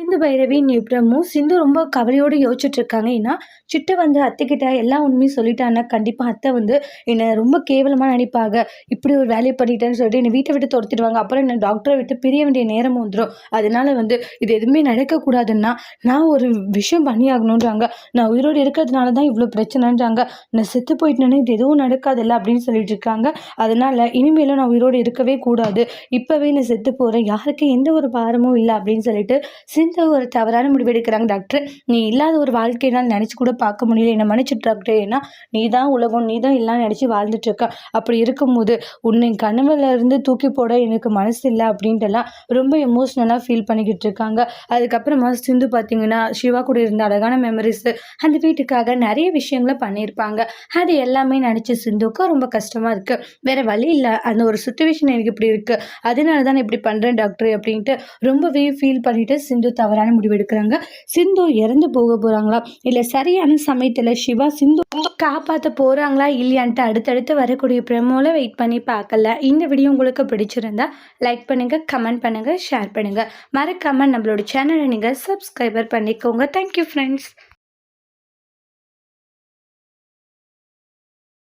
சிந்து பைரவியின் அப்புறமும் சிந்து ரொம்ப கவலையோடு யோசிச்சுட்டு இருக்காங்க. ஏன்னா சிட்டு வந்து அத்தைக்கிட்ட எல்லா உண்மையும் சொல்லிட்டான்னா கண்டிப்பாக அத்தை வந்து என்னை ரொம்ப கேவலமாக நினைப்பாங்க. இப்படி ஒரு வேலையை பண்ணிட்டேன்னு சொல்லிட்டு என்னை வீட்டை விட்டு துரத்திடுவாங்க. அப்புறம் என்ன டாக்டரை விட்டு பிரிய வேண்டிய நேரம் வந்துடும். அதனால வந்து இது எதுவுமே நடக்கக்கூடாதுன்னா நான் ஒரு விஷயம் பண்ணி ஆகணுன்றாங்க. நான் உயிரோடு இருக்கிறதுனால தான் இவ்வளோ பிரச்சனைன்றாங்க. நான் செத்து போயிட்டேன்னு இது எதுவும் நடக்காதில்ல அப்படின்னு சொல்லிட்டு இருக்காங்க. அதனால இனிமேலும் நான் உயிரோடு இருக்கவே கூடாது. இப்போவே நான் செத்து போகிறேன். யாருக்கு எந்த ஒரு பாரமும் இல்லை அப்படின்னு சொல்லிட்டு சிந்து ஒரு தவறான முடிவு எடுக்கிறாங்க. டாக்டர், நீ இல்லாத ஒரு வாழ்க்கையை நான் நினச்சி கூட பார்க்க முடியல. என்னை மன்னிச்சிட்டு டாக்டர். ஏன்னா நீ தான் உலகம், நீ தான் எல்லாம் நினச்சி வாழ்ந்துட்டு இருக்க. அப்படி இருக்கும்போது உன்னை கனவுல இருந்து தூக்கி போட எனக்கு மனசு இல்லை அப்படின்ட்டுலாம் ரொம்ப எமோஷ்னலாக ஃபீல் பண்ணிக்கிட்டு இருக்காங்க. அதுக்கப்புறமா சிந்து பார்த்தீங்கன்னா சிவா கூட இருந்த அழகான மெமரிஸு, அந்த வீட்டுக்காக நிறைய விஷயங்களை பண்ணியிருப்பாங்க. அது எல்லாமே நினச்சி சிந்துக்கு ரொம்ப கஷ்டமாக இருக்குது. வேறு வழி இல்லை, அந்த ஒரு சுச்சுவேஷன் எனக்கு இப்படி இருக்குது, அதனால தான் இப்படி பண்ணுறேன் டாக்டர் அப்படின்ட்டு ரொம்பவே ஃபீல் பண்ணிட்டு சிந்து தவறான முடிவு எடுக்கிறாங்க. சிந்து இறந்து போக போகிறாங்களா இல்லை சரியான சமயத்தில் சிவா சிந்து காப்பாற்ற போகிறாங்களா இல்லையான்ட்டு அடுத்தடுத்து வரக்கூடிய ப்ரெமோவில் வெயிட் பண்ணி பார்க்கல. இந்த வீடியோ உங்களுக்கு பிடிச்சிருந்தா லைக் பண்ணுங்கள், கமெண்ட் பண்ணுங்கள், ஷேர் பண்ணுங்கள். மறக்காமல் நம்மளோட சேனலை நீங்கள் சப்ஸ்கிரைபர் பண்ணிக்கோங்க. Thank you friends.